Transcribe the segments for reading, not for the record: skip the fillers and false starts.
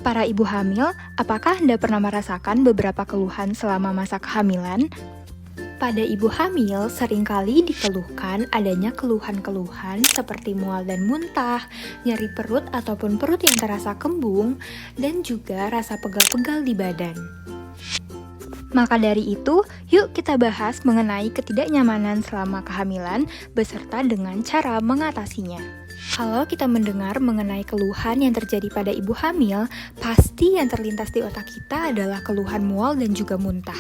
Para ibu hamil, apakah Anda pernah merasakan beberapa keluhan selama masa kehamilan? Pada ibu hamil, seringkali dikeluhkan adanya keluhan-keluhan seperti mual dan muntah, nyeri perut ataupun perut yang terasa kembung, dan juga rasa pegal-pegal di badan. Maka dari itu, yuk kita bahas mengenai ketidaknyamanan selama kehamilan beserta dengan cara mengatasinya. Kalau kita mendengar mengenai keluhan yang terjadi pada ibu hamil, pasti yang terlintas di otak kita adalah keluhan mual dan juga muntah.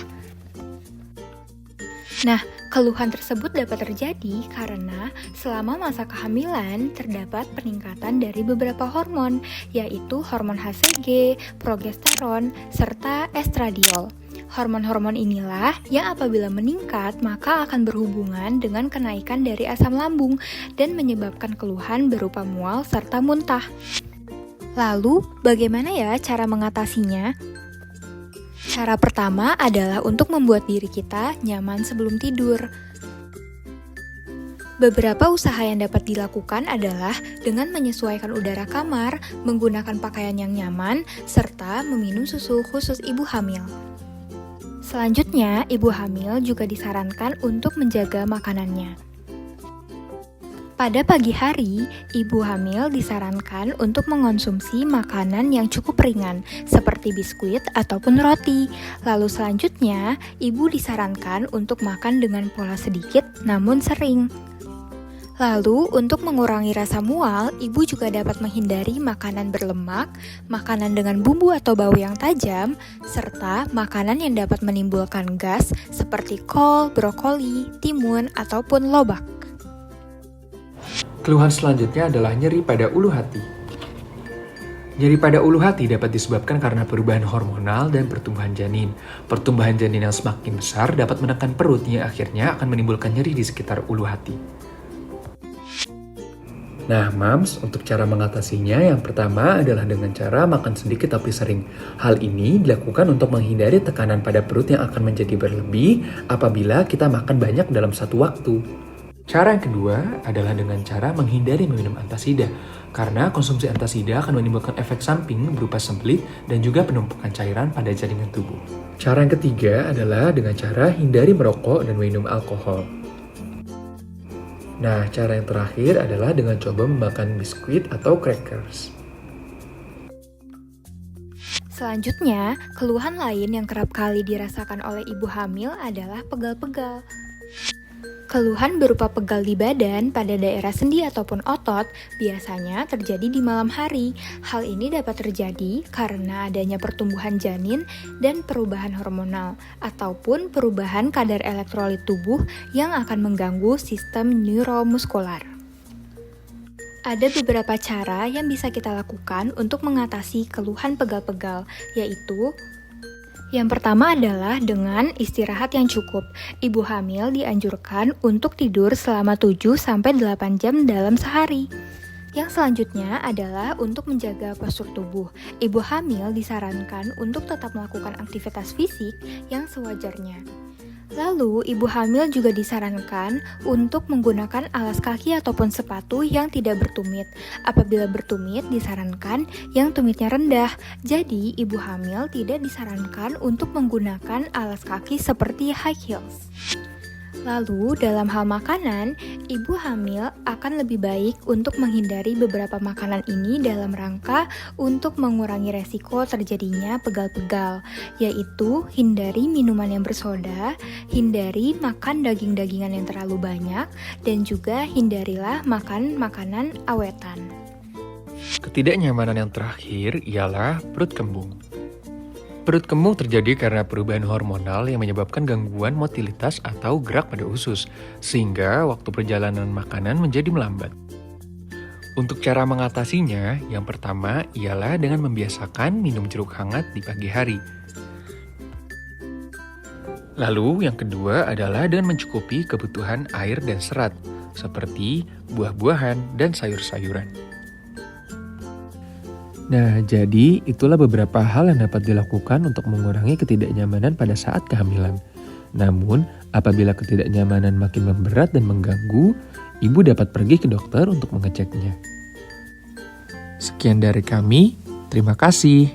Nah, keluhan tersebut dapat terjadi karena selama masa kehamilan terdapat peningkatan dari beberapa hormon, yaitu hormon HCG, progesteron, serta estradiol. Hormon-hormon inilah yang apabila meningkat maka akan berhubungan dengan kenaikan dari asam lambung dan menyebabkan keluhan berupa mual serta muntah. Lalu, bagaimana ya cara mengatasinya? Cara pertama adalah untuk membuat diri kita nyaman sebelum tidur. Beberapa usaha yang dapat dilakukan adalah dengan menyesuaikan udara kamar, menggunakan pakaian yang nyaman, serta meminum susu khusus ibu hamil. Selanjutnya, ibu hamil juga disarankan untuk menjaga makanannya. Pada pagi hari, ibu hamil disarankan untuk mengonsumsi makanan yang cukup ringan, seperti biskuit ataupun roti. Lalu selanjutnya, ibu disarankan untuk makan dengan pola sedikit namun sering. Lalu, untuk mengurangi rasa mual, ibu juga dapat menghindari makanan berlemak, makanan dengan bumbu atau bau yang tajam, serta makanan yang dapat menimbulkan gas seperti kol, brokoli, timun, ataupun lobak. Keluhan selanjutnya adalah nyeri pada ulu hati. Nyeri pada ulu hati dapat disebabkan karena perubahan hormonal dan pertumbuhan janin. Pertumbuhan janin yang semakin besar dapat menekan perut yang akhirnya akan menimbulkan nyeri di sekitar ulu hati. Nah, Mams, untuk cara mengatasinya yang pertama adalah dengan cara makan sedikit tapi sering. Hal ini dilakukan untuk menghindari tekanan pada perut yang akan menjadi berlebih apabila kita makan banyak dalam satu waktu. Cara yang kedua adalah dengan cara menghindari meminum antasida, karena konsumsi antasida akan menimbulkan efek samping berupa sembelit dan juga penumpukan cairan pada jaringan tubuh. Cara yang ketiga adalah dengan cara hindari merokok dan minum alkohol. Nah, cara yang terakhir adalah dengan coba memakan biskuit atau crackers. Selanjutnya, keluhan lain yang kerap kali dirasakan oleh ibu hamil adalah pegal-pegal. Keluhan berupa pegal di badan pada daerah sendi ataupun otot biasanya terjadi di malam hari. Hal ini dapat terjadi karena adanya pertumbuhan janin dan perubahan hormonal ataupun perubahan kadar elektrolit tubuh yang akan mengganggu sistem neuromuskular. Ada beberapa cara yang bisa kita lakukan untuk mengatasi keluhan pegal-pegal, yaitu yang pertama adalah dengan istirahat yang cukup. Ibu hamil dianjurkan untuk tidur selama 7-8 jam dalam sehari. Yang selanjutnya adalah untuk menjaga postur tubuh. Ibu hamil disarankan untuk tetap melakukan aktivitas fisik yang sewajarnya. Lalu, ibu hamil juga disarankan untuk menggunakan alas kaki ataupun sepatu yang tidak bertumit. Apabila bertumit, disarankan yang tumitnya rendah. Jadi, ibu hamil tidak disarankan untuk menggunakan alas kaki seperti high heels. Lalu, dalam hal makanan, ibu hamil akan lebih baik untuk menghindari beberapa makanan ini dalam rangka untuk mengurangi resiko terjadinya pegal-pegal, yaitu hindari minuman yang bersoda, hindari makan daging-dagingan yang terlalu banyak, dan juga hindarilah makan makanan awetan. Ketidaknyamanan yang terakhir ialah perut kembung. Perut kembung terjadi karena perubahan hormonal yang menyebabkan gangguan motilitas atau gerak pada usus, sehingga waktu perjalanan makanan menjadi melambat. Untuk cara mengatasinya, yang pertama ialah dengan membiasakan minum jeruk hangat di pagi hari. Lalu yang kedua adalah dengan mencukupi kebutuhan air dan serat, seperti buah-buahan dan sayur-sayuran. Nah, jadi itulah beberapa hal yang dapat dilakukan untuk mengurangi ketidaknyamanan pada saat kehamilan. Namun, apabila ketidaknyamanan makin memberat dan mengganggu, ibu dapat pergi ke dokter untuk mengeceknya. Sekian dari kami, terima kasih.